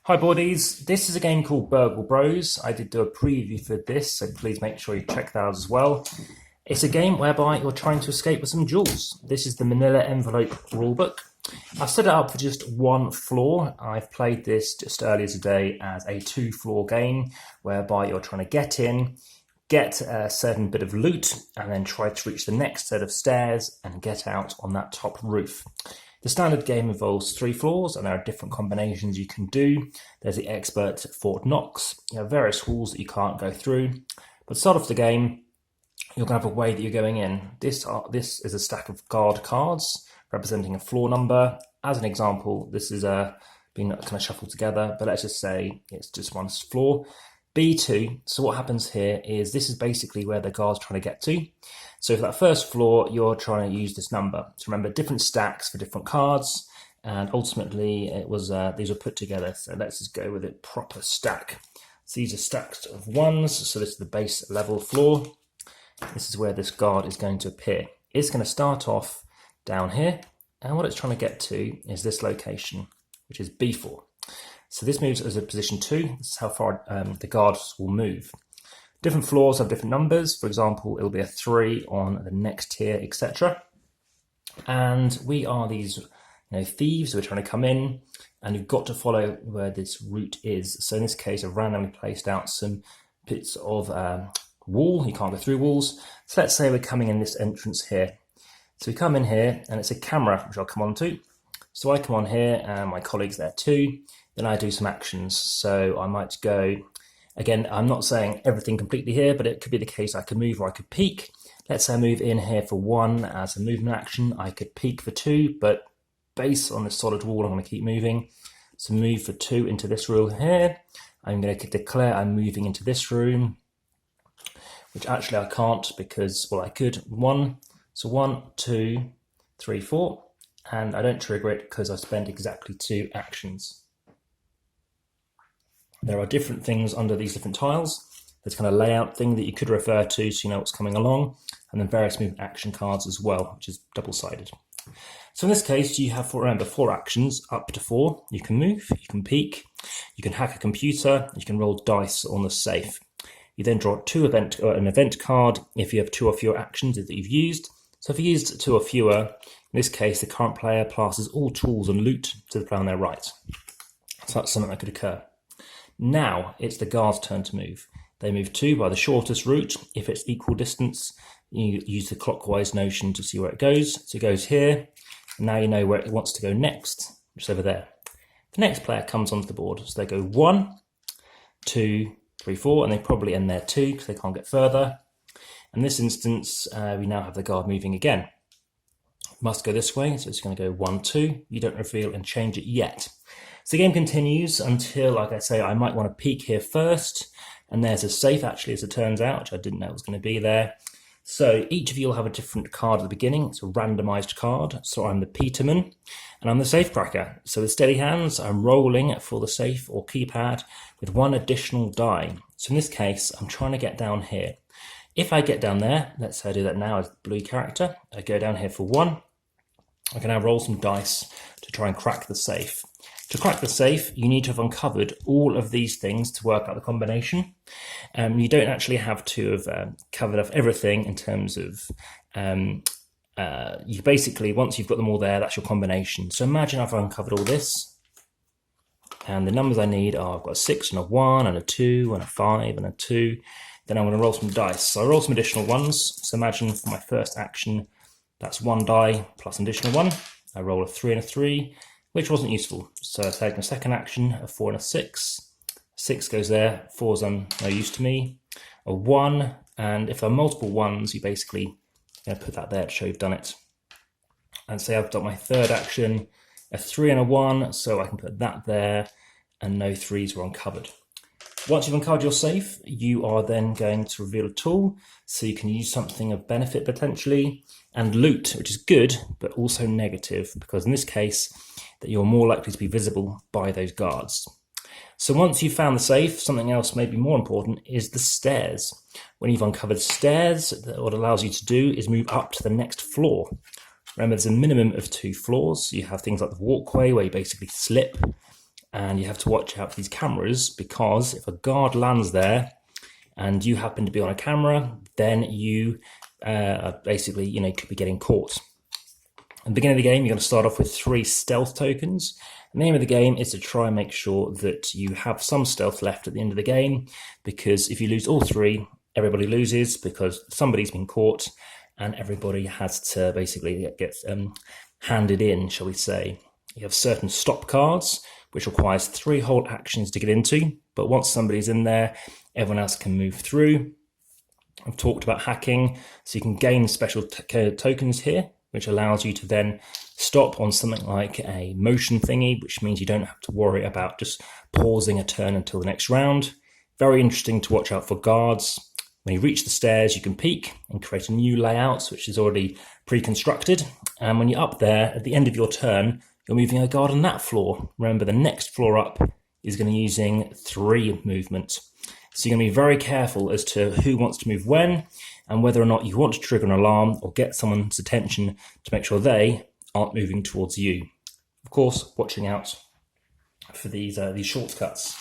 Hi boardies, this is a game called Burgle Bros. I did do a preview for this, so please make sure you check that out as well. It's a game whereby you're trying to escape with some jewels. This is the manila envelope rulebook. I've set it up for just one floor. I've played this just earlier today as a 2-floor game whereby you're trying to get in, get a certain bit of loot, and then try to reach the next set of stairs and get out on that top roof. The standard game involves 3 floors, and there are different combinations you can do. There's the expert Fort Knox. You have various walls that you can't go through. But to start off the game, you're going to have a way that you're going in. This is a stack of guard cards representing a floor number. As an example, this is being kind of shuffled together, but let's just say it's just one floor. B2, so what happens here is this is basically where the guard's trying to get to. So for that first floor, you're trying to use this number. So remember, different stacks for different cards, and ultimately it was these were put together. So let's just go with a proper stack. So these are stacks of ones, so this is the base level floor. This is where this guard is going to appear. It's going to start off down here, and what it's trying to get to is this location, which is B4. So this moves as a position 2. This is how far the guards will move. Different floors have different numbers. For example, it'll be a 3 on the next tier, etc. And we are these thieves who are trying to come in, and you've got to follow where this route is. So in this case, I've randomly placed out some bits of wall. You can't go through walls. So let's say we're coming in this entrance here. So we come in here, and it's a camera, which I'll come on to. So I come on here, and my colleague's there too. Then I do some actions. So I might go, again, I'm not saying everything completely here, but it could be the case I could move or I could peek. Let's say I move in here for 1 as a movement action. I could peek for 2, but based on this solid wall, I'm going to keep moving. So move for 2 into this room here. I'm going to declare I'm moving into this room, which actually I can't because, well, I could. 1, so 1, 2, 3, 4. And I don't trigger it because I spent exactly 2 actions. There are different things under these different tiles. There's kind of layout thing that you could refer to so you know what's coming along, and then various movement action cards as well, which is double-sided. So in this case, you have, remember, 4 actions, up to 4. You can move, you can peek, you can hack a computer, you can roll dice on the safe. You then draw an event card if you have 2 or fewer actions that you've used. So if you used 2 or fewer, in this case, the current player passes all tools and loot to the player on their right. So that's something that could occur. Now it's the guard's turn to move. They move 2 by the shortest route. If it's equal distance, you use the clockwise notion to see where it goes. So it goes here. And now you know where it wants to go next, which is over there. The next player comes onto the board. So they go 1, 2, 3, 4, and they probably end there too because they can't get further. In this instance, we now have the guard moving again. Must go this way, so it's going to go 1, 2. You don't reveal and change it yet. So the game continues until, like I say, I might want to peek here first, and there's a safe actually, as it turns out, which I didn't know was going to be there. So each of you will have a different card at the beginning. It's a randomized card. So I'm the Peterman, and I'm the safe cracker. So with steady hands, I'm rolling for the safe or keypad with 1 additional die. So in this case, I'm trying to get down here. If I get down there, let's say I do that now as the blue character, I go down here for 1. I can now roll some dice to try and crack the safe. To crack the safe, you need to have uncovered all of these things to work out the combination. You don't actually have to have covered up everything in terms of, you basically, once you've got them all there, that's your combination. So imagine I've uncovered all this, and the numbers I need are, I've got a 6 and a 1 and a 2 and a 5 and a 2. Then I'm going to roll some dice. So I roll some additional ones. So imagine for my first action, that's 1 die plus an additional 1. I roll a 3 and a 3. Which wasn't useful. So I take my second action, a 4 and a 6. 6 goes there, 4's no use to me. A 1, and if there are multiple 1s, you basically put that there to show you've done it. And say I've got my third action, a 3 and a 1, so I can put that there, and no 3s were uncovered. Once you've uncovered your safe, you are then going to reveal a tool, so you can use something of benefit potentially, and loot, which is good, but also negative, because in this case, that you're more likely to be visible by those guards. So once you've found the safe, something else maybe more important is the stairs. When you've uncovered stairs, what it allows you to do is move up to the next floor. Remember, there's a minimum of 2 floors. You have things like the walkway where you basically slip, and you have to watch out for these cameras, because if a guard lands there and you happen to be on a camera, then you basically, could be getting caught. At the beginning of the game, you're going to start off with 3 stealth tokens. The name of the game is to try and make sure that you have some stealth left at the end of the game, because if you lose all 3, everybody loses, because somebody's been caught and everybody has to basically get handed in, shall we say. You have certain stop cards, which requires 3 hold actions to get into, but once somebody's in there, everyone else can move through. I've talked about hacking, so you can gain special tokens here, which allows you to then stop on something like a motion thingy, which means you don't have to worry about just pausing a turn until the next round. Very interesting to watch out for guards. When you reach the stairs, you can peek and create a new layout, which is already pre-constructed. And when you're up there, at the end of your turn, you're moving a guard on that floor. Remember, the next floor up is going to be using 3 movement. So you're going to be very careful as to who wants to move when, and whether or not you want to trigger an alarm or get someone's attention to make sure they aren't moving towards you. Of course, watching out for these shortcuts.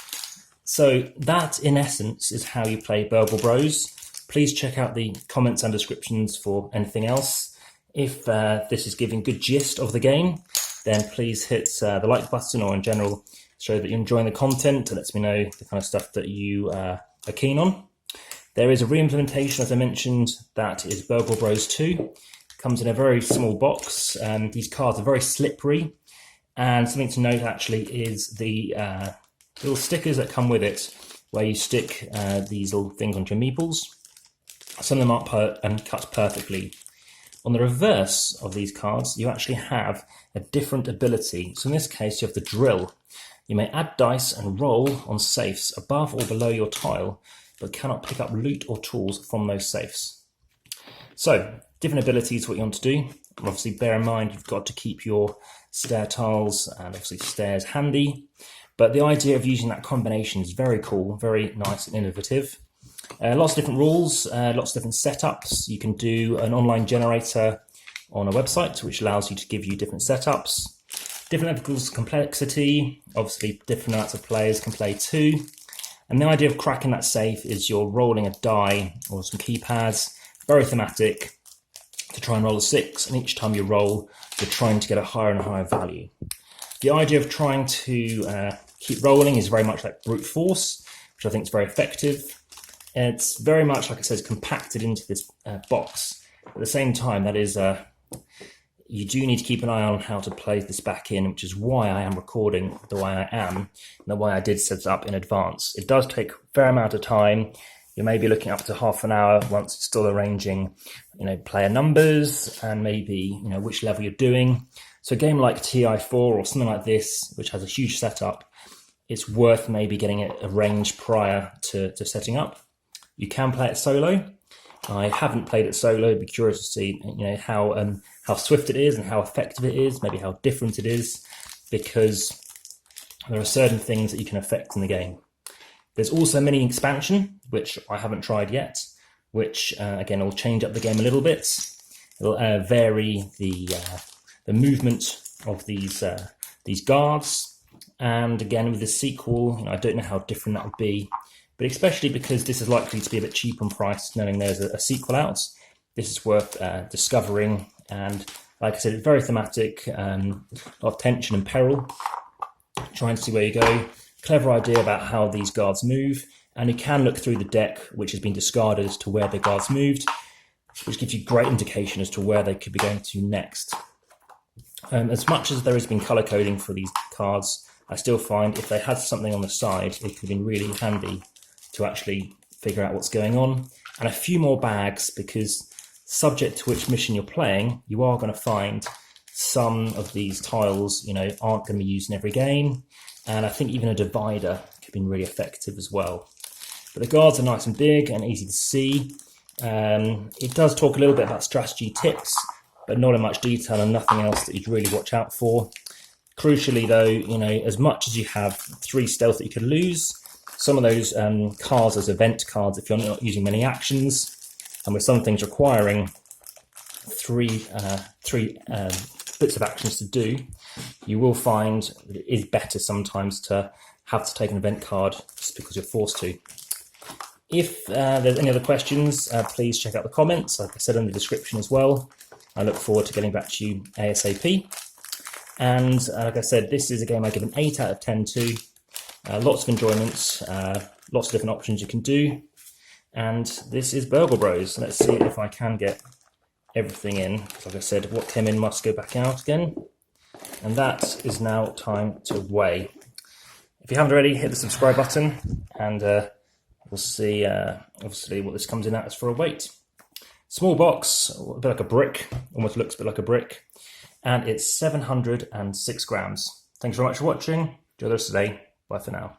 So that, in essence, is how you play Burgle Bros. Please check out the comments and descriptions for anything else. If this is giving good gist of the game, then please hit the like button, or in general, show that you're enjoying the content. It lets me know the kind of stuff that you are keen on. There is a re-implementation, as I mentioned, that is Burgle Bros 2. It comes in a very small box. These cards are very slippery, and something to note actually is the little stickers that come with it, where you stick these little things onto your meeples. Some of them aren't cut perfectly. On the reverse of these cards, you actually have a different ability. So in this case, you have the drill. You may add dice and roll on safes above or below your tile, but cannot pick up loot or tools from those safes. So, different abilities, what you want to do. Obviously, bear in mind you've got to keep your stair tiles and obviously stairs handy. But the idea of using that combination is very cool, very nice and innovative. Lots of different rules, lots of different setups. You can do an online generator on a website, which allows you to give you different setups. Different levels of complexity, obviously different amounts of players can play too. And the idea of cracking that safe is you're rolling a die or some keypads, very thematic, to try and roll a 6, and each time you roll, you're trying to get a higher and higher value. The idea of trying to keep rolling is very much like brute force, which I think is very effective. And it's very much, like I said, compacted into this box. At the same time, that is, you do need to keep an eye on how to play this back in, which is why I am recording the way I am, and the way I did set it up in advance. It does take a fair amount of time. You may be looking up to half an hour once it's still arranging, player numbers and maybe, which level you're doing. So a game like TI4 or something like this, which has a huge setup, it's worth maybe getting it arranged prior to setting up. You can play it solo. I haven't played it solo. I'd be curious to see, how swift it is and how effective it is, maybe how different it is, because there are certain things that you can affect in the game. There's also a mini expansion, which I haven't tried yet, which again will change up the game a little bit. It'll vary the movement of these guards, and again with the sequel, I don't know how different that would be, but especially because this is likely to be a bit cheap on price, knowing there's a sequel out, this is worth discovering. And like I said, it's very thematic, a lot of tension and peril, trying to see where you go. Clever idea about how these guards move, and you can look through the deck, which has been discarded, as to where the guards moved, which gives you great indication as to where they could be going to next. As much as there has been colour coding for these cards, I still find if they had something on the side, it could have been really handy to actually figure out what's going on. And a few more bags, because subject to which mission you're playing, you are going to find some of these tiles, aren't going to be used in every game. And I think even a divider could have been really effective as well. But the guards are nice and big and easy to see. It does talk a little bit about strategy tips, but not in much detail, and nothing else that you'd really watch out for. Crucially though, as much as you have 3 stealth that you could lose, some of those cards as event cards, if you're not using many actions, and with some things requiring 3 bits of actions to do, you will find that it is better sometimes to have to take an event card just because you're forced to. If there's any other questions, please check out the comments, like I said in the description as well. I look forward to getting back to you ASAP. And like I said, this is a game I give an 8 out of 10 to. Lots of enjoyment, lots of different options you can do. And this is Burgle Bros. Let's see if I can get everything in. Like I said, what came in must go back out again. And that is now time to weigh. If you haven't already, hit the subscribe button, and we'll see obviously what this comes in at as for a weight. Small box, a bit like a brick, almost looks a bit like a brick, and it's 706 grams. Thanks very much for watching. Enjoy the rest of the day. Bye for now.